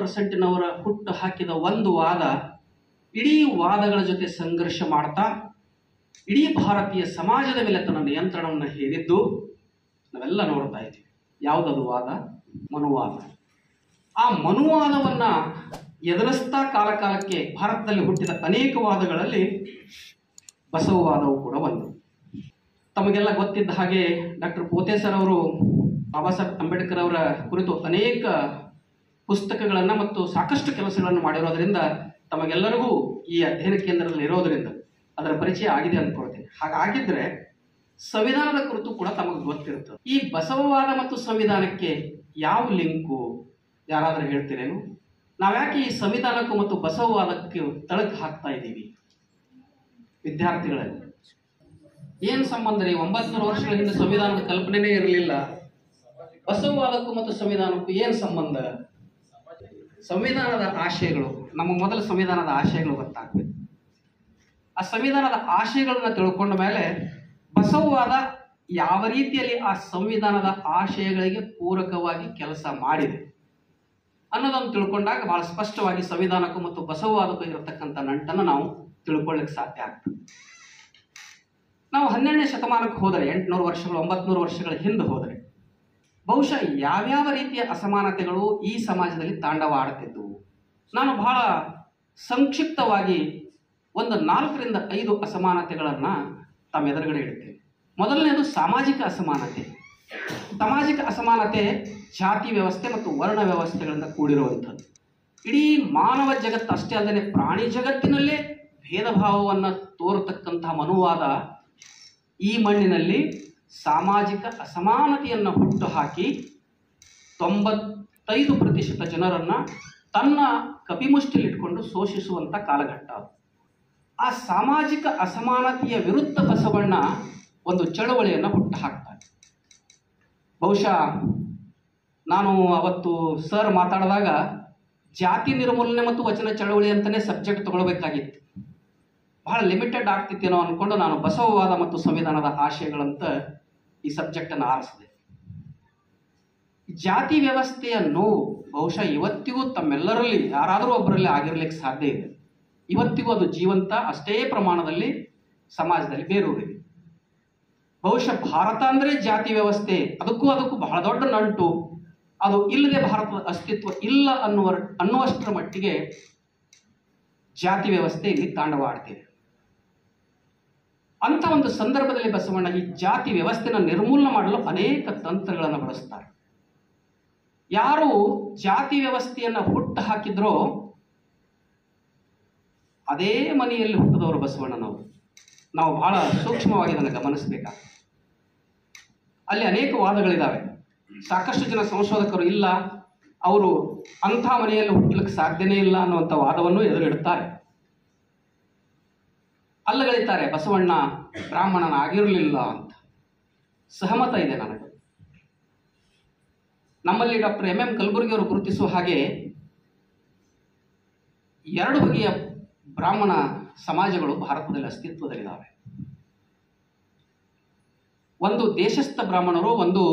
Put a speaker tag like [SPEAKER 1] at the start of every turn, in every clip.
[SPEAKER 1] 50%ನವರ ಹುಟ್ಟು ಹಾಕಿದ ಒಂದು ವಾದ ಇಡೀ ವಾದಗಳ ಜೊತೆ ಸಂಘರ್ಷ ಮಾಡ್ತಾ ಇಡೀ ಭಾರತೀಯ ಸಮಾಜದ ಮೇಲೆ ತನ್ನ ನಿಯಂತ್ರಣವನ್ನು ಹೇರಿದ್ದು ನಾವೆಲ್ಲ ನೋಡ್ತಾ ಇದ್ದೀವಿ. ಯಾವುದದು ವಾದ? ಮನುವಾದ. ಆ ಮನುವಾದವನ್ನ ಎದುರಿಸ್ತಾ ಕಾಲಕಾಲಕ್ಕೆ ಭಾರತದಲ್ಲಿ ಹುಟ್ಟಿದ ಅನೇಕ ವಾದಗಳಲ್ಲಿ ಬಸವವಾದವು ಕೂಡ ಒಂದು. ತಮಗೆಲ್ಲ ಗೊತ್ತಿದ್ದ ಹಾಗೆ ಡಾಕ್ಟರ್ ಪೋತೇಸರ್ ಅವರು ಬಾಬಾ ಸಾಹೇಬ್ ಅಂಬೇಡ್ಕರ್ ಅವರ ಕುರಿತು ಅನೇಕ ಪುಸ್ತಕಗಳನ್ನು ಮತ್ತು ಸಾಕಷ್ಟು ಕೆಲಸಗಳನ್ನು ಮಾಡಿರೋದ್ರಿಂದ ತಮಗೆಲ್ಲರಿಗೂ ಈ ಅಧ್ಯಯನ ಕೇಂದ್ರದಲ್ಲಿ ಇರೋದರಿಂದ ಅದರ ಪರಿಚಯ ಆಗಿದೆ ಅಂದ್ಕೊಳ್ತೇನೆ. ಹಾಗಾಗಿದ್ರೆ ಸಂವಿಧಾನದ ಕುರಿತು ಕೂಡ ತಮಗೆ ಗೊತ್ತಿರುತ್ತದೆ. ಈ ಬಸವವಾದ ಮತ್ತು ಸಂವಿಧಾನಕ್ಕೆ ಯಾವ ಲಿಂಕು ಯಾರಾದರೂ ಹೇಳ್ತೀರೇನು? ನಾವ್ಯಾಕೆ ಈ ಸಂವಿಧಾನಕ್ಕೂ ಮತ್ತು ಬಸವವಾದಕ್ಕೆ ತಳಕು ಹಾಕ್ತಾ ಇದ್ದೀವಿ? ವಿದ್ಯಾರ್ಥಿಗಳಲ್ಲಿ ಏನು ಸಂಬಂಧ ರೀ? 900 ವರ್ಷಗಳ ಹಿಂದೆ ಸಂವಿಧಾನದ ಕಲ್ಪನೆನೇ ಇರಲಿಲ್ಲ. ಬಸವವಾದಕ್ಕೂ ಮತ್ತು ಸಂವಿಧಾನಕ್ಕೂ ಏನು ಸಂಬಂಧ? ಸಂವಿಧಾನದ ಆಶಯಗಳು, ನಮ್ಮ ಮೊದಲ ಸಂವಿಧಾನದ ಆಶಯಗಳು ಗೊತ್ತಾಗಬೇಕು. ಆ ಸಂವಿಧಾನದ ಆಶಯಗಳನ್ನ ತಿಳ್ಕೊಂಡ ಮೇಲೆ ಬಸವವಾದ ಯಾವ ರೀತಿಯಲ್ಲಿ ಆ ಸಂವಿಧಾನದ ಆಶಯಗಳಿಗೆ ಪೂರಕವಾಗಿ ಕೆಲಸ ಮಾಡಿದೆ ಅನ್ನೋದನ್ನು ತಿಳ್ಕೊಂಡಾಗ ಬಹಳ ಸ್ಪಷ್ಟವಾಗಿ ಸಂವಿಧಾನಕ್ಕೂ ಮತ್ತು ಬಸವವಾದಕ್ಕೂ ಇರತಕ್ಕಂಥ ನಂಟನ್ನು ನಾವು ತಿಳ್ಕೊಳ್ಳಿಕ್ಕೆ ಸಾಧ್ಯ ಆಗ್ತದೆ. ನಾವು 12ನೇ ಶತಮಾನಕ್ಕೆ ಹೋದರೆ, 800 ವರ್ಷಗಳು 900 ವರ್ಷಗಳ ಹಿಂದೆ ಹೋದರೆ ಬಹುಶಃ ಯಾವ್ಯಾವ ರೀತಿಯ ಅಸಮಾನತೆಗಳು ಈ ಸಮಾಜದಲ್ಲಿ ತಾಂಡವ ಆಡುತ್ತಿದ್ದವು. ನಾನು ಬಹಳ ಸಂಕ್ಷಿಪ್ತವಾಗಿ ಒಂದು 4 ರಿಂದ 5 ಅಸಮಾನತೆಗಳನ್ನು ತಮ್ಮ ಎದುರುಗಡೆ ಇಡುತ್ತೇನೆ. ಮೊದಲನೇದು ಸಾಮಾಜಿಕ ಅಸಮಾನತೆ. ಸಾಮಾಜಿಕ ಅಸಮಾನತೆ ಜಾತಿ ವ್ಯವಸ್ಥೆ ಮತ್ತು ವರ್ಣ ವ್ಯವಸ್ಥೆಗಳಿಂದ ಕೂಡಿರುವಂಥದ್ದು. ಇಡೀ ಮಾನವ ಜಗತ್ತು ಅಷ್ಟೇ ಅಲ್ಲದೆ ಪ್ರಾಣಿ ಜಗತ್ತಿನಲ್ಲೇ ಭೇದ ಭಾವವನ್ನು ತೋರತಕ್ಕಂತಹ ಮನುವಾದ ಈ ಮಣ್ಣಿನಲ್ಲಿ ಸಾಮಾಜಿಕ ಅಸಮಾನತೆಯನ್ನು ಹುಟ್ಟು ಹಾಕಿ 95% ಜನರನ್ನು ತನ್ನ ಕಪಿಮುಷ್ಟಿಲಿಟ್ಕೊಂಡು ಶೋಷಿಸುವಂಥ ಕಾಲಘಟ್ಟ. ಆ ಸಾಮಾಜಿಕ ಅಸಮಾನತೆಯ ವಿರುದ್ಧ ಬಸವಣ್ಣ ಒಂದು ಚಳವಳಿಯನ್ನು ಹುಟ್ಟು ಹಾಕ್ತಾರೆ. ಬಹುಶಃ ನಾನು ಅವತ್ತು ಸರ್ ಮಾತಾಡಿದಾಗ ಜಾತಿ ನಿರ್ಮೂಲನೆ ಮತ್ತು ವಚನ ಚಳವಳಿ ಅಂತಲೇ ಸಬ್ಜೆಕ್ಟ್ ತಗೊಳ್ಬೇಕಾಗಿತ್ತು. ಬಹಳ ಲಿಮಿಟೆಡ್ ಆಗ್ತಿತ್ತೇನೋ ಅಂದ್ಕೊಂಡು ನಾನು ಬಸವವಾದ ಮತ್ತು ಸಂವಿಧಾನದ ಆಶಯಗಳಂತ ಈ ಸಬ್ಜೆಕ್ಟನ್ನು ಆರಿಸಿದೆ. ಜಾತಿ ವ್ಯವಸ್ಥೆಯ ನೋವು ಬಹುಶಃ ಇವತ್ತಿಗೂ ತಮ್ಮೆಲ್ಲರಲ್ಲಿ ಯಾರಾದರೂ ಒಬ್ಬರಲ್ಲಿ ಆಗಿರ್ಲಿಕ್ಕೆ ಸಾಧ್ಯ ಇದೆ. ಇವತ್ತಿಗೂ ಅದು ಜೀವಂತ, ಅಷ್ಟೇ ಪ್ರಮಾಣದಲ್ಲಿ ಸಮಾಜದಲ್ಲಿ ಬೇರೂರಿದೆ. ಬಹುಶಃ ಭಾರತ ಅಂದರೆ ಜಾತಿ ವ್ಯವಸ್ಥೆ, ಅದಕ್ಕೂ ಬಹಳ ದೊಡ್ಡ ನಂಟು. ಅದು ಇಲ್ಲದೆ ಭಾರತದ ಅಸ್ತಿತ್ವ ಇಲ್ಲ ಅನ್ನುವಷ್ಟರ ಮಟ್ಟಿಗೆ ಜಾತಿ ವ್ಯವಸ್ಥೆ ಇಲ್ಲಿ ತಾಂಡವ ಆಡ್ತಿದೆ. ಅಂತ ಒಂದು ಸಂದರ್ಭದಲ್ಲಿ ಬಸವಣ್ಣ ಈ ಜಾತಿ ವ್ಯವಸ್ಥೆನ ನಿರ್ಮೂಲನೆ ಮಾಡಲು ಅನೇಕ ತಂತ್ರಗಳನ್ನು ಬಳಸ್ತಾರೆ. ಯಾರು ಜಾತಿ ವ್ಯವಸ್ಥೆಯನ್ನು ಹುಟ್ಟು ಹಾಕಿದ್ರೋ ಅದೇ ಮನೆಯಲ್ಲಿ ಹುಟ್ಟಿದವರು ಬಸವಣ್ಣನವರು. ನಾವು ಬಹಳ ಸೂಕ್ಷ್ಮವಾಗಿ ಅದನ್ನು ಗಮನಿಸಬೇಕಾಗ್ತದೆ. ಅಲ್ಲಿ ಅನೇಕ ವಾದಗಳಿದ್ದಾವೆ. ಸಾಕಷ್ಟು ಜನ ಸಂಶೋಧಕರು ಇಲ್ಲ, ಅವರು ಅಂಥ ಮನೆಯಲ್ಲಿ ಹುಟ್ಟಲಿಕ್ಕೆ ಸಾಧ್ಯನೇ ಇಲ್ಲ ಅನ್ನುವಂಥ ವಾದವನ್ನು ಎದುರಿಡುತ್ತಾರೆ. ಅಲ್ಲಗಳಿತಾರೆ ಬಸವಣ್ಣ ಬ್ರಾಹ್ಮಣನಾಗಿರಲಿಲ್ಲ ಅಂತ. ಸಹಮತ ಇದೆ ನನಗೆ. ನಮ್ಮಲ್ಲಿ ಡಾಕ್ಟರ್ ಎಂ ಕಲಬುರ್ಗಿ ಅವರು ಗುರುತಿಸುವ ಹಾಗೆ 2 ಬಗೆಯ ಬ್ರಾಹ್ಮಣ ಸಮಾಜಗಳು ಭಾರತದಲ್ಲಿ ಅಸ್ತಿತ್ವದಲ್ಲಿದ್ದಾವೆ. ಒಂದು ದೇಶಸ್ಥ ಬ್ರಾಹ್ಮಣರು, ಒಂದು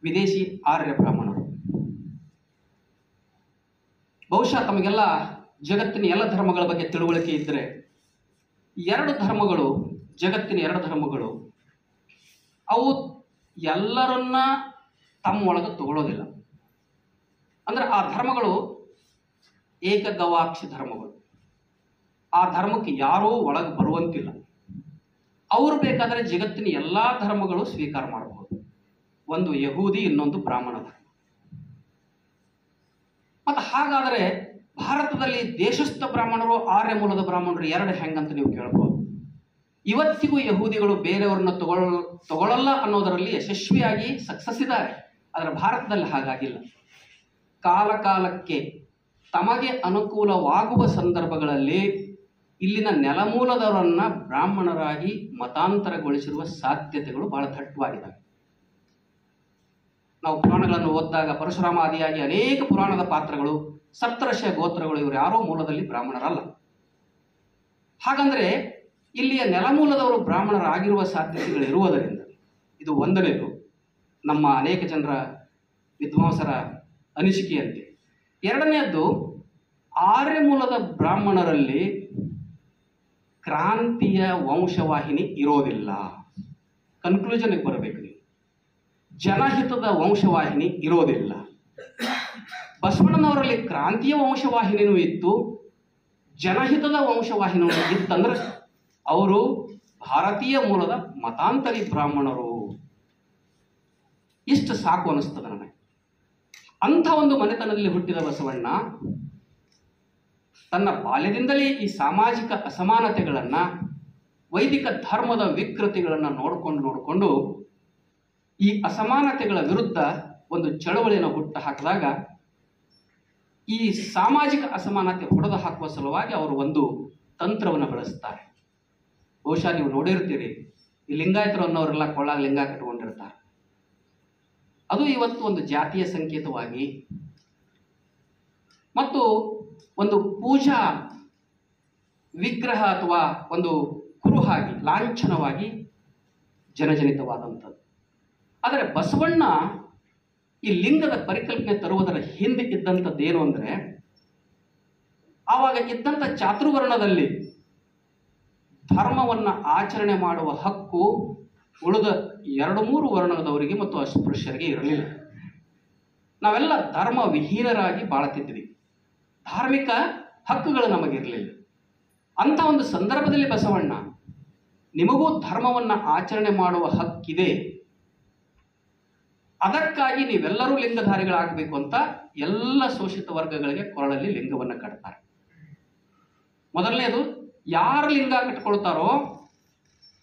[SPEAKER 1] ವಿದೇಶಿ ಆರ್ಯ ಬ್ರಾಹ್ಮಣರು. ಬಹುಶಃ ತಮಗೆಲ್ಲ ಜಗತ್ತಿನ ಎಲ್ಲ ಧರ್ಮಗಳ ಬಗ್ಗೆ ತಿಳುವಳಿಕೆ ಇದ್ದರೆ 2 ಧರ್ಮಗಳು, ಜಗತ್ತಿನ 2 ಧರ್ಮಗಳು, ಅವು ಎಲ್ಲರನ್ನ ತಮ್ಮೊಳಗೆ ತಗೊಳ್ಳೋದಿಲ್ಲ. ಅಂದರೆ ಆ ಧರ್ಮಗಳು ಏಕಗವಾಕ್ಷಿ ಧರ್ಮಗಳು. ಆ ಧರ್ಮಕ್ಕೆ ಯಾರೂ ಒಳಗೆ ಬರುವಂತಿಲ್ಲ. ಅವರು ಬೇಕಾದರೆ ಜಗತ್ತಿನ ಎಲ್ಲ ಧರ್ಮಗಳು ಸ್ವೀಕಾರ ಮಾಡಬಹುದು. ಒಂದು ಯಹೂದಿ, ಇನ್ನೊಂದು ಬ್ರಾಹ್ಮಣ ಧರ್ಮ. ಮತ್ತು ಹಾಗಾದರೆ ಭಾರತದಲ್ಲಿ ದೇಶಸ್ಥ ಬ್ರಾಹ್ಮಣರು, ಆರ್ಯ ಮೂಲದ ಬ್ರಾಹ್ಮಣರು 2 ಹೆಂಗಂತ ನೀವು ಕೇಳಬಹುದು. ಇವತ್ತಿಗೂ ಯಹೂದಿಗಳು ಬೇರೆಯವ್ರನ್ನ ತಗೊಳ್ಳಲ್ಲ ಅನ್ನೋದರಲ್ಲಿ ಯಶಸ್ವಿಯಾಗಿ ಸಕ್ಸಸ್ ಇದ್ದಾರೆ. ಆದರೆ ಭಾರತದಲ್ಲಿ ಹಾಗಾಗಿಲ್ಲ. ಕಾಲಕಾಲಕ್ಕೆ ತಮಗೆ ಅನುಕೂಲವಾಗುವ ಸಂದರ್ಭಗಳಲ್ಲಿ ಇಲ್ಲಿನ ನೆಲಮೂಲದವರನ್ನ ಬ್ರಾಹ್ಮಣರಾಗಿ ಮತಾಂತರಗೊಳಿಸಿರುವ ಸಾಧ್ಯತೆಗಳು ಬಹಳ ದಟ್ಟವಾಗಿದ್ದಾವೆ. ನಾವು ಪುರಾಣಗಳನ್ನು ಓದಿದಾಗ ಪರಶುರಾಮಾದಿಯಾಗಿ ಅನೇಕ ಪುರಾಣದ ಪಾತ್ರಗಳು, ಸಪ್ತರ್ಷಿಯ ಗೋತ್ರಗಳು, ಇವರು ಯಾರೋ ಮೂಲದಲ್ಲಿ ಬ್ರಾಹ್ಮಣರಲ್ಲ. ಹಾಗಂದ್ರೆ ಇಲ್ಲಿಯ ನೆಲಮೂಲದವರು ಬ್ರಾಹ್ಮಣರಾಗಿರುವ ಸಾಧ್ಯತೆಗಳು ಇರುವುದರಿಂದ ಇದು ಒಂದನೇದು ನಮ್ಮ ಅನೇಕ ಜನರ ವಿದ್ವಾಂಸರ ಅನಿಸಿಕೆಯಂತೆ. ಎರಡನೆಯದ್ದು ಆರ್ಯ ಮೂಲದ ಬ್ರಾಹ್ಮಣರಲ್ಲಿ ಕ್ರಾಂತಿಯ ವಂಶವಾಹಿನಿ ಇರೋದಿಲ್ಲ. ಕನ್ಕ್ಲೂಷನ್ಗೆ ಬರಬೇಕು ನೀವು. ಜನಹಿತದ ವಂಶವಾಹಿನಿ ಇರೋದಿಲ್ಲ. ಬಸವಣ್ಣನವರಲ್ಲಿ ಕ್ರಾಂತಿಯ ವಂಶವಾಹಿನಿನೂ ಇತ್ತು, ಜನಹಿತದ ವಂಶವಾಹಿನಿನೂ ಇತ್ತಂದ್ರೆ ಅವರು ಭಾರತೀಯ ಮೂಲದ ಮತಾಂತರಿ ಬ್ರಾಹ್ಮಣರು. ಇಷ್ಟು ಸಾಕು ಅನಿಸ್ತದೆ ನನಗೆ. ಅಂಥ ಒಂದು ಮನೆತನದಲ್ಲಿ ಹುಟ್ಟಿದ ಬಸವಣ್ಣ ತನ್ನ ಬಾಲ್ಯದಿಂದಲೇ ಈ ಸಾಮಾಜಿಕ ಅಸಮಾನತೆಗಳನ್ನು, ವೈದಿಕ ಧರ್ಮದ ವಿಕೃತಿಗಳನ್ನು ನೋಡಿಕೊಂಡು ಈ ಅಸಮಾನತೆಗಳ ವಿರುದ್ಧ ಒಂದು ಚಳವಳಿಯನ್ನು ಹುಟ್ಟು ಹಾಕಿದಾಗ ಈ ಸಾಮಾಜಿಕ ಅಸಮಾನತೆ ಹೊಡೆದು ಹಾಕುವ ಸಲುವಾಗಿ ಅವರು ಒಂದು ತಂತ್ರವನ್ನು ಬಳಸ್ತಾರೆ. ಬಹುಶಃ ನೀವು ನೋಡಿರ್ತೀರಿ, ಈ ಲಿಂಗಾಯತರು ಅನ್ನೋರೆಲ್ಲ ಕೊಳ್ಳಾಗ ಲಿಂಗ ಕಟ್ಕೊಂಡಿರ್ತಾರೆ. ಅದು ಇವತ್ತು ಒಂದು ಜಾತಿಯ ಸಂಕೇತವಾಗಿ ಮತ್ತು ಒಂದು ಪೂಜಾ ವಿಗ್ರಹ ಅಥವಾ ಒಂದು ಕುರುಹಾಗಿ ಲಾಂಛನವಾಗಿ ಜನಜನಿತವಾದಂಥದ್ದು. ಆದರೆ ಬಸವಣ್ಣ ಈ ಲಿಂಗದ ಪರಿಕಲ್ಪನೆ ತರುವುದರ ಹಿಂದೆ ಇದ್ದಂಥದ್ದೇನು ಅಂದರೆ, ಆವಾಗ ಇದ್ದಂಥ ಚಾತುರ್ವರ್ಣದಲ್ಲಿ ಧರ್ಮವನ್ನು ಆಚರಣೆ ಮಾಡುವ ಹಕ್ಕು ಉಳಿದ 2-3 ವರ್ಣದವರಿಗೆ ಮತ್ತು ಅಸ್ಪೃಶ್ಯರಿಗೆ ಇರಲಿಲ್ಲ. ನಾವೆಲ್ಲ ಧರ್ಮ ವಿಹೀನರಾಗಿ ಬಾಳುತ್ತಿದ್ವಿ. ಧಾರ್ಮಿಕ ಹಕ್ಕುಗಳು ನಮಗಿರಲಿಲ್ಲ. ಅಂಥ ಒಂದು ಸಂದರ್ಭದಲ್ಲಿ ಬಸವಣ್ಣ ನಿಮಗೂ ಧರ್ಮವನ್ನು ಆಚರಣೆ ಮಾಡುವ ಹಕ್ಕಿದೆ, ಅದಕ್ಕಾಗಿ ನೀವೆಲ್ಲರೂ ಲಿಂಗಧಾರಿಗಳಾಗಬೇಕು ಅಂತ ಎಲ್ಲ ಶೋಷಿತ ವರ್ಗಗಳಿಗೆ ಕೊರಳಲ್ಲಿ ಲಿಂಗವನ್ನು ಕಟ್ತಾರೆ. ಮೊದಲನೇದು, ಯಾರು ಲಿಂಗ ಕಟ್ಕೊಳ್ತಾರೋ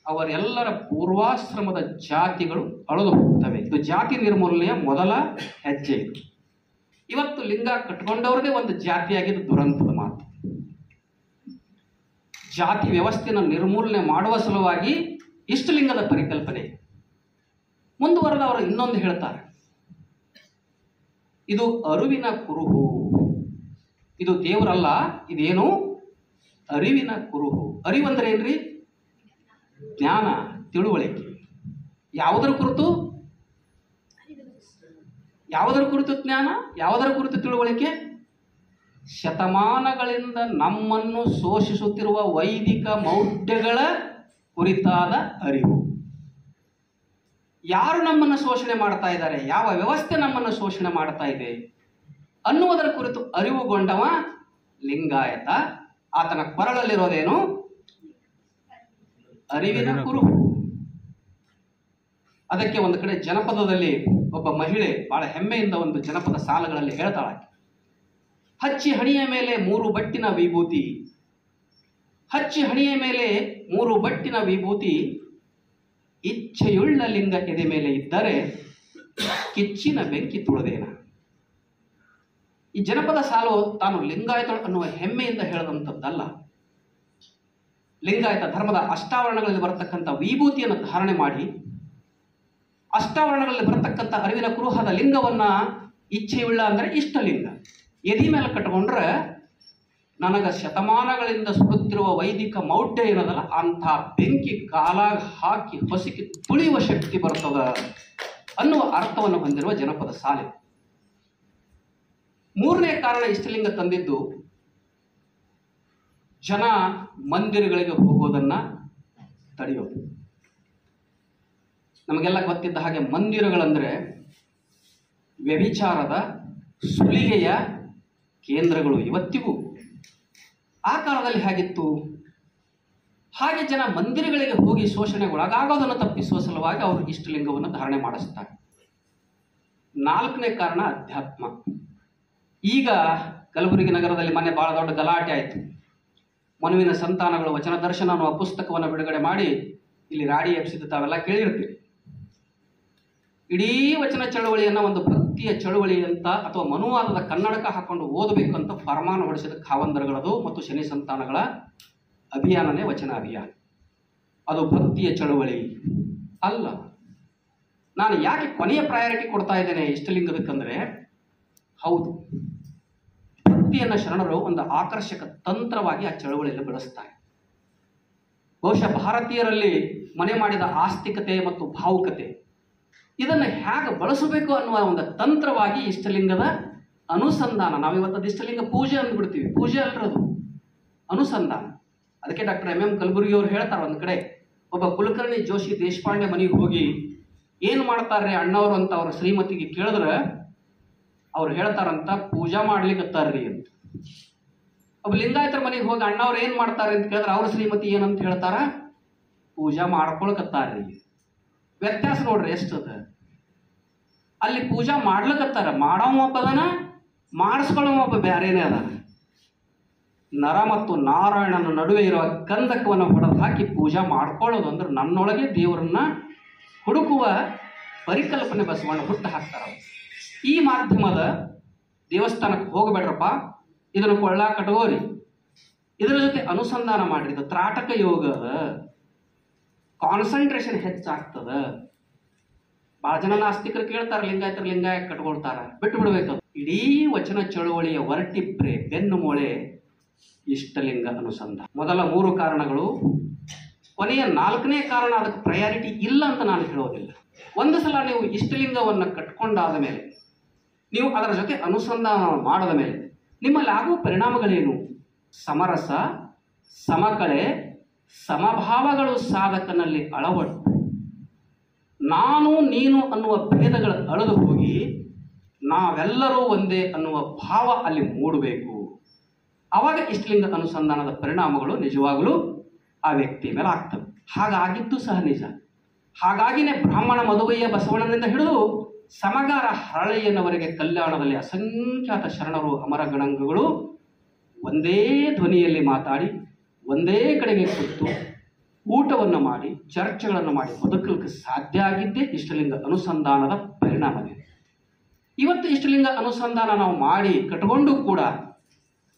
[SPEAKER 1] ಅವರೆಲ್ಲರ ಪೂರ್ವಾಶ್ರಮದ ಜಾತಿಗಳು ಅಳಿದು ಹೋಗ್ತವೆ. ಇದು ಜಾತಿ ನಿರ್ಮೂಲನೆಯ ಮೊದಲ ಹೆಜ್ಜೆ. ಇದು ಇವತ್ತು ಲಿಂಗ ಕಟ್ಕೊಂಡವ್ರದೇ ಒಂದು ಜಾತಿಯಾಗಿದ್ದು ದುರಂತದ ಮಾತು. ಜಾತಿ ವ್ಯವಸ್ಥೆಯನ್ನು ನಿರ್ಮೂಲನೆ ಮಾಡುವ ಸಲುವಾಗಿ ಇಷ್ಟಲಿಂಗದ ಪರಿಕಲ್ಪನೆ. ಮುಂದುವರೆದ ಅವರು ಇನ್ನೊಂದು ಹೇಳ್ತಾರೆ, ಇದು ಅರಿವಿನ ಕುರುಹು. ಇದು ದೇವರಲ್ಲ, ಇದೇನು ಅರಿವಿನ ಕುರುಹು. ಅರಿವಂದ್ರೆ ಏನ್ರಿ? ಜ್ಞಾನ, ತಿಳುವಳಿಕೆ. ಯಾವುದರ ಕುರಿತು? ಯಾವುದರ ಕುರಿತು ಜ್ಞಾನ, ಯಾವುದರ ಕುರಿತು ತಿಳುವಳಿಕೆ? ಶತಮಾನಗಳಿಂದ ನಮ್ಮನ್ನು ಶೋಷಿಸುತ್ತಿರುವ ವೈದಿಕ ಮೌಢ್ಯಗಳ ಕುರಿತಾದ ಅರಿವು. ಯಾರು ನಮ್ಮನ್ನು ಶೋಷಣೆ ಮಾಡ್ತಾ ಇದ್ದಾರೆ, ಯಾವ ವ್ಯವಸ್ಥೆ ನಮ್ಮನ್ನು ಶೋಷಣೆ ಮಾಡ್ತಾ ಇದೆ ಅನ್ನುವುದರ ಕುರಿತು ಅರಿವುಗೊಂಡವ ಲಿಂಗಾಯತ. ಆತನ ಕೊರಳಲ್ಲಿರೋದೇನು? ಅರಿವಿನ ಕುರುಹು. ಅದಕ್ಕೆ ಒಂದು ಕಡೆ ಜನಪದದಲ್ಲಿ ಒಬ್ಬ ಮಹಿಳೆ ಬಹಳ ಹೆಮ್ಮೆಯಿಂದ ಒಂದು ಜನಪದ ಸಾಲುಗಳಲ್ಲಿ ಹೇಳ್ತಾಳೆ, ಹಚ್ಚಿ ಹಣಿಯ ಮೇಲೆ 3 ಬಟ್ಟಿನ ವಿಭೂತಿ, ಹಚ್ಚಿ ಹಣಿಯ ಮೇಲೆ 3 ಬಟ್ಟಿನ ವಿಭೂತಿ, ಇಚ್ಛೆಯುಳ್ಳ ಲಿಂಗ ಎದೆ ಮೇಲೆ ಇದ್ದರೆ ಕಿಚ್ಚಿನ ಬೆಂಕಿ ತುಳದೇನ. ಈ ಜನಪದ ಸಾಲು ತಾನು ಲಿಂಗಾಯತ ಅನ್ನುವ ಹೆಮ್ಮೆಯಿಂದ ಹೇಳದಂಥದ್ದಲ್ಲ. ಲಿಂಗಾಯತ ಧರ್ಮದ ಅಷ್ಟಾವರಣಗಳಲ್ಲಿ ಬರತಕ್ಕಂಥ ವಿಭೂತಿಯನ್ನು ಧಾರಣೆ ಮಾಡಿ ಅಷ್ಟಾವರಣಗಳಲ್ಲಿ ಬರತಕ್ಕಂಥ ಅರಿವಿನ ಕುರುಹದ ಲಿಂಗವನ್ನ ಇಚ್ಛೆಯುಳ್ಳ ಅಂದರೆ ಇಷ್ಟಲಿಂಗ ಎದಿ ಮೇಲೆ ಕಟ್ಕೊಂಡ್ರೆ ನನಗೆ ಶತಮಾನಗಳಿಂದ ಸುಡುತ್ತಿರುವ ವೈದಿಕ ಮೌಢ್ಯ ಏನದಲ್ಲ ಅಂಥ ಬೆಂಕಿ ಕಾಲಾಗ ಹಾಕಿ ಹೊಸಕಿ ತುಳಿಯುವ ಶಕ್ತಿ ಬರ್ತದ ಅನ್ನುವ ಅರ್ಥವನ್ನು ಹೊಂದಿರುವ ಜನಪದ ಸಾಲೆ. 3ನೇ ಕಾರಣ ಇಷ್ಟಲಿಂಗ ತಂದಿದ್ದು ಜನ ಮಂದಿರಗಳಿಗೆ ಹೋಗೋದನ್ನ ತಡೆಯೋದು. ನಮಗೆಲ್ಲ ಗೊತ್ತಿದ್ದ ಹಾಗೆ ಮಂದಿರಗಳಂದ್ರೆ ವ್ಯಭಿಚಾರದ, ಸುಲಿಗೆಯ ಕೇಂದ್ರಗಳು. ಇವತ್ತಿಗೂ ಆ ಕಾಲದಲ್ಲಿ ಹೇಗಿತ್ತು ಹಾಗೆ ಜನ ಮಂದಿರಗಳಿಗೆ ಹೋಗಿ ಶೋಷಣೆಗೊಳಗಾಗೋದನ್ನು ತಪ್ಪಿಸುವ ಸಲುವಾಗಿ ಅವರು ಇಷ್ಟಲಿಂಗವನ್ನು ಧಾರಣೆ ಮಾಡಿಸ್ತಾರೆ. 4ನೇ ಕಾರಣ ಅಧ್ಯಾತ್ಮ. ಈಗ ಕಲಬುರಗಿ ನಗರದಲ್ಲಿ ಮೊನ್ನೆ ಬಹಳ ದೊಡ್ಡ ಗಲಾಟೆ ಆಯಿತು. ಮನುವಿನ ಸಂತಾನಗಳು ವಚನ ದರ್ಶನ ಅನ್ನುವ ಪುಸ್ತಕವನ್ನು ಬಿಡುಗಡೆ ಮಾಡಿ ಇಲ್ಲಿ ರಾಡಿ ಎಬ್ಸಿದ್ದು ತಾವೆಲ್ಲ ಕೇಳಿರ್ತೀವಿ. ಇಡೀ ವಚನ ಚಳವಳಿಯನ್ನು ಒಂದು ಭಕ್ತಿಯ ಚಳವಳಿ ಅಂತ ಅಥವಾ ಮನುವಾದದ ಕನ್ನಡಕ ಹಾಕೊಂಡು ಓದಬೇಕಂತ ಫರ್ಮಾನ ಹೊಡಿಸಿದ ಖಾವಂದರಗಳದು ಮತ್ತು ಶನಿ ಸಂತಾನಗಳ ಅಭಿಯಾನನೇ ವಚನ ಅಭಿಯಾನ. ಅದು ಭಕ್ತಿಯ ಚಳವಳಿ ಅಲ್ಲ. ನಾನು ಯಾಕೆ ಕೊನೆಯ ಪ್ರಯಾರಿಟಿ ಕೊಡ್ತಾ ಇದ್ದೇನೆ ಇಷ್ಟಲಿಂಗದಕ್ಕಂದ್ರೆ, ಹೌದು, ಭಕ್ತಿಯನ್ನು ಶರಣರು ಒಂದು ಆಕರ್ಷಕ ತಂತ್ರವಾಗಿ ಆ ಚಳವಳಿಯಲ್ಲಿ ಬಳಸ್ತಾರೆ. ಬಹುಶಃ ಭಾರತೀಯರಲ್ಲಿ ಮನೆ ಮಾಡಿದ ಆಸ್ತಿಕತೆ ಮತ್ತು ಭಾವುಕತೆ ಇದನ್ನು ಹೇಗೆ ಬಳಸಬೇಕು ಅನ್ನುವ ಒಂದು ತಂತ್ರವಾಗಿ ಇಷ್ಟಲಿಂಗದ ಅನುಸಂಧಾನ. ನಾವಿವತ್ತು ಇಷ್ಟಲಿಂಗ ಪೂಜೆ ಅಂದ್ಬಿಡ್ತೀವಿ, ಪೂಜೆ ಅಲ್ರದು, ಅನುಸಂಧಾನ. ಅದಕ್ಕೆ ಡಾಕ್ಟರ್ ಎಂ ಕಲಬುರ್ಗಿ ಅವರು ಹೇಳ್ತಾರೆ, ಒಂದು ಕಡೆ ಒಬ್ಬ ಕುಲಕರ್ಣಿ ಜೋಶಿ ದೇಶಪಾಂಡೆ ಮನೆಗೆ ಹೋಗಿ ಏನು ಮಾಡ್ತಾರ್ರಿ ಅಣ್ಣವರು ಅಂತ ಅವ್ರ ಶ್ರೀಮತಿಗೆ ಕೇಳಿದ್ರೆ ಅವ್ರು ಹೇಳ್ತಾರಂತ ಪೂಜಾ ಮಾಡ್ಲಿಕ್ಕತ್ತಾರ್ರಿ ಅಂತ. ಒಬ್ಬ ಲಿಂಗಾಯತರ ಮನೆಗೆ ಹೋಗಿ ಅಣ್ಣವ್ರು ಏನು ಮಾಡ್ತಾರೆ ಅಂತ ಕೇಳಿದ್ರೆ ಅವ್ರ ಶ್ರೀಮತಿ ಏನಂತ ಹೇಳ್ತಾರ, ಪೂಜಾ ಮಾಡ್ಕೊಳಕತ್ತಾರ್ರಿ. ವ್ಯತ್ಯಾಸ ನೋಡ್ರಿ ಎಷ್ಟದ. ಅಲ್ಲಿ ಪೂಜಾ ಮಾಡ್ಲಕತ್ತಾರ, ಮಾಡವ ಒಬ್ಬದನ, ಮಾಡಿಸ್ಕೊಳ್ಳೋ ಒಬ್ಬ ಬ್ಯಾರೇನೇ ಅದ. ನರ ಮತ್ತು ನಾರಾಯಣನ ನಡುವೆ ಇರುವ ಕಂದಕವನ್ನು ಹೊಡೆದು ಹಾಕಿ ಪೂಜಾ ಮಾಡ್ಕೊಳ್ಳೋದು ಅಂದ್ರೆ ನನ್ನೊಳಗೆ ದೇವರನ್ನ ಹುಡುಕುವ ಪರಿಕಲ್ಪನೆ ಬಸವಣ್ಣ ಹುಟ್ಟು ಹಾಕ್ತಾರ. ಈ ಮಾಧ್ಯಮದ ದೇವಸ್ಥಾನಕ್ಕೆ ಹೋಗಬೇಡ್ರಪ್ಪ, ಇದನ್ನು ಕೊಳ್ಳ ಕಟ್ಕೋರಿ, ಇದರ ಜೊತೆ ಅನುಸಂಧಾನ ಮಾಡ್ರಿ. ಇದು ತ್ರಾಟಕ ಯೋಗದ ಕಾನ್ಸಂಟ್ರೇಷನ್ ಹೆಚ್ಚಾಗ್ತದ. ಬಹಳ ಜನ ನಾಸ್ತಿಕರು ಕೇಳ್ತಾರೆ, ಲಿಂಗಾಯತರು ಲಿಂಗಾಯ ಕಟ್ಕೊಳ್ತಾರ, ಬಿಟ್ಟು ಬಿಡ್ಬೇಕು. ಇಡೀ ವಚನ ಚಳುವಳಿಯ ವರ್ಟಿಬ್ರೆ ಬೆನ್ನು ಮೂಳೆ ಇಷ್ಟಲಿಂಗ ಅನುಸಂಧಾನ. ಮೊದಲ 3 ಕಾರಣಗಳು. ಕೊನೆಯ 4ನೇ ಕಾರಣ ಅದಕ್ಕೆ ಪ್ರಯಾರಿಟಿ ಇಲ್ಲ ಅಂತ ನಾನು ಹೇಳೋದಿಲ್ಲ. ಒಂದು ಸಲ ನೀವು ಇಷ್ಟಲಿಂಗವನ್ನು ಕಟ್ಕೊಂಡಾದ ಮೇಲೆ, ನೀವು ಅದರ ಜೊತೆ ಅನುಸಂಧಾನ ಮಾಡದ ಮೇಲೆ ನಿಮ್ಮಲ್ಲಿ ಆಗುವ ಪರಿಣಾಮಗಳೇನು? ಸಮರಸ, ಸಮಕಳೆ, ಸಮಭಾವಗಳು ಸಾಧಕನಲ್ಲಿ ಅಳವಟ್ಟು ನಾನು ನೀನು ಅನ್ನುವ ಭೇದಗಳು ಅಳೆದು ಹೋಗಿ ನಾವೆಲ್ಲರೂ ಒಂದೇ ಅನ್ನುವ ಭಾವ ಅಲ್ಲಿ ಮೂಡಬೇಕು. ಆವಾಗ ಇಷ್ಟಲಿಂಗ ಅನುಸಂಧಾನದ ಪರಿಣಾಮಗಳು ನಿಜವಾಗಲೂ ಆ ವ್ಯಕ್ತಿ ಮೇಲೆ ಆಗ್ತವೆ. ಹಾಗಾಗಿದ್ದು ಸಹ ನಿಜ. ಹಾಗಾಗಿನೇ ಬ್ರಾಹ್ಮಣ ಮದುವೆಯ ಬಸವಣ್ಣನಿಂದ ಹಿಡಿದು ಸಮಗಾರ ಹರಳೆಯನವರೆಗೆ ಕಲ್ಯಾಣದಲ್ಲಿ ಅಸಂಖ್ಯಾತ ಶರಣರು ಅಮರ ಗಣಾಂಗಗಳು ಒಂದೇ ಧ್ವನಿಯಲ್ಲಿ ಮಾತಾಡಿ ಒಂದೇ ಕಡೆಗೆ ಕೂತು ಊಟವನ್ನು ಮಾಡಿ ಚರ್ಚೆಗಳನ್ನು ಮಾಡಿ ಬದುಕಲಿಕ್ಕೆ ಸಾಧ್ಯ ಆಗಿದ್ದೇ ಇಷ್ಟಲಿಂಗ ಅನುಸಂಧಾನದ ಪರಿಣಾಮವಿದೆ. ಇವತ್ತು ಇಷ್ಟಲಿಂಗ ಅನುಸಂಧಾನ ನಾವು ಮಾಡಿ ಕಟ್ಕೊಂಡು ಕೂಡ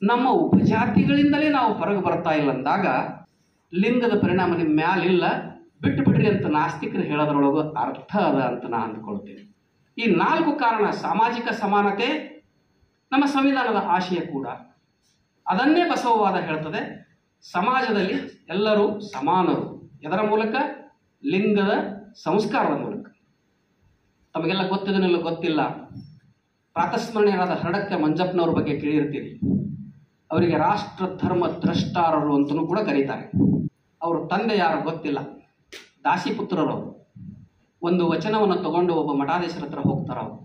[SPEAKER 1] ನಮ್ಮ ಉಪಜಾತಿಗಳಿಂದಲೇ ನಾವು ಹೊರಗೆ ಬರ್ತಾ ಇಲ್ಲ ಅಂದಾಗ ಲಿಂಗದ ಪರಿಣಾಮ ನಿಮ್ಮ ಮ್ಯಾಲಿಲ್ಲ, ಬಿಟ್ಟು ಬಿಡ್ರಿ ಅಂತ ನಾಸ್ತಿಕರು ಹೇಳೋದ್ರೊಳಗೂ ಅರ್ಥ ಅದ ಅಂತ ನಾನು ಅಂದ್ಕೊಳ್ತೇನೆ. ಈ 4 ಕಾರಣ, ಸಾಮಾಜಿಕ ಸಮಾನತೆ ನಮ್ಮ ಸಂವಿಧಾನದ ಆಶಯ ಕೂಡ ಅದನ್ನೇ ಬಸವವಾದ ಹೇಳ್ತದೆ. ಸಮಾಜದಲ್ಲಿ ಎಲ್ಲರೂ ಸಮಾನರು. ಇದರ ಮೂಲಕ ಲಿಂಗದ ಸಂಸ್ಕಾರದ ಮೂಲಕ. ತಮಗೆಲ್ಲ ಗೊತ್ತಿದನೆಲ್ಲ ಗೊತ್ತಿಲ್ಲ, ಪ್ರಾತಸ್ಮರಣೀಯರಾದ ಹರಡಕ್ಕ ಮಂಜಪ್ಪನವ್ರ ಬಗ್ಗೆ ಕೇಳಿರ್ತೀರಿ. ಅವರಿಗೆ ರಾಷ್ಟ್ರ ಧರ್ಮ ದ್ರಷ್ಟಾರರು ಅಂತಲೂ ಕೂಡ ಕರೀತಾರೆ. ಅವ್ರ ತಂದೆ ಯಾರು ಗೊತ್ತಿಲ್ಲ, ದಾಸಿಪುತ್ರರು. ಒಂದು ವಚನವನ್ನು ತಗೊಂಡು ಒಬ್ಬ ಮಠಾಧೀಶರ ಹತ್ರ ಹೋಗ್ತಾರ. ಅವರು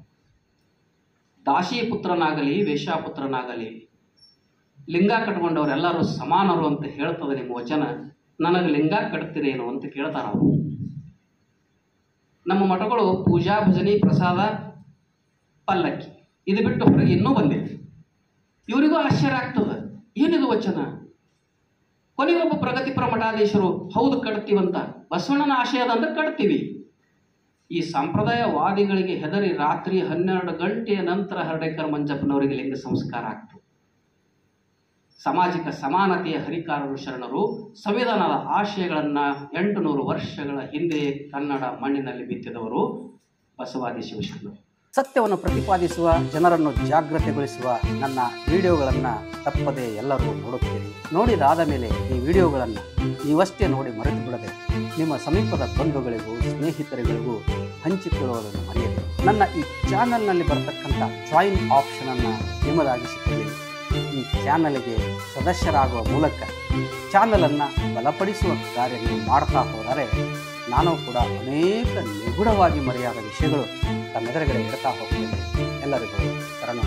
[SPEAKER 1] ದಾಸಿಪುತ್ರನಾಗಲಿ ವೇಶ್ಯಾಪುತ್ರನಾಗಲಿ ಲಿಂಗ ಕಟ್ಕೊಂಡವ್ರೆಲ್ಲರೂ ಸಮಾನರು ಅಂತ ಹೇಳ್ತದೆ ನಿಮ್ಮ ವಚನ, ನನಗೆ ಲಿಂಗ ಕಟ್ತೀರೇನು ಅಂತ ಕೇಳ್ತಾರ ಅವರು. ನಮ್ಮ ಮಠಗಳು ಪೂಜಾ ಭಜನಿ ಪ್ರಸಾದ ಪಲ್ಲಕ್ಕಿ ಇದು ಬಿಟ್ಟು ಹೊರಗೆ ಇನ್ನೂ ಬಂದಿದೆ. ಇವರಿಗೂ ಆಶ್ಚರ್ಯ ಆಗ್ತದೆ, ಏನಿದು ವಚನ? ಕೊನೆಗೊಬ್ಬ ಪ್ರಗತಿಪರ ಮಠಾಧೀಶರು ಹೌದು ಕಟ್ತೀವಂತ, ಬಸವಣ್ಣನ ಆಶಯದ ಅಂದ್ರೆ ಕಟ್ತೀವಿ. ಈ ಸಂಪ್ರದಾಯವಾದಿಗಳಿಗೆ ಹೆದರಿ ರಾತ್ರಿ 12 ಗಂಟೆಯ ನಂತರ ಹರಡೇಕರ್ ಮಂಜಪ್ಪನವರಿಗೆ ಲಿಂಗ ಸಂಸ್ಕಾರ ಆಗ್ತದೆ. ಸಾಮಾಜಿಕ ಸಮಾನತೆಯ ಹರಿಕಾರರು ಶರಣರು ಸಂವಿಧಾನದ ಆಶಯಗಳನ್ನು 800 ವರ್ಷಗಳ ಹಿಂದೆ ಕನ್ನಡ ಮಣ್ಣಿನಲ್ಲಿ ಬಿತ್ತಿದವರು ಬಸವಾದಿ ಶಿವಶರಣರು. ಸತ್ಯವನ್ನು ಪ್ರತಿಪಾದಿಸುವ, ಜನರನ್ನು ಜಾಗೃತಿಗೊಳಿಸುವ ನನ್ನ ವಿಡಿಯೋಗಳನ್ನು ತಪ್ಪದೆ ಎಲ್ಲರೂ ನೋಡುತ್ತೀರಿ. ನೋಡಿದಾದ ಮೇಲೆ ಈ ವಿಡಿಯೋಗಳನ್ನು ನೀವಷ್ಟೇ ನೋಡಿ ಮರೆತು ಬಿಡದೆ ನಿಮ್ಮ ಸಮೀಪದ ಬಂಧುಗಳಿಗೂ ಸ್ನೇಹಿತರುಗಳಿಗೂ ಹಂಚಿಕೊಳ್ಳುವುದನ್ನು ಮರೆಯದೆ ನನ್ನ ಈ ಚಾನಲ್ನಲ್ಲಿ ಬರತಕ್ಕಂಥ ಜಾಯಿನ್ ಆಪ್ಷನನ್ನು ನಿಮ್ಮದಾಗಿಸಿಕೊಳ್ಳಿ. ಈ ಚಾನಲ್ಗೆ ಸದಸ್ಯರಾಗುವ ಮೂಲಕ ಚಾನಲನ್ನು ಬಲಪಡಿಸುವ ಕಾರ್ಯ ನೀವು ಮಾಡ್ತಾ ಹೋದರೆ ನಾನು ಕೂಡ ಅನೇಕ ನಿಗೂಢವಾಗಿ ಮರೆಯಾದ ವಿಷಯಗಳು ತಮ್ಮೆದುರುಗಡೆ ಇಡ್ತಾ ಹೋಗ್ತೇನೆ. ಎಲ್ಲರಿಗೂ ಶರಣ.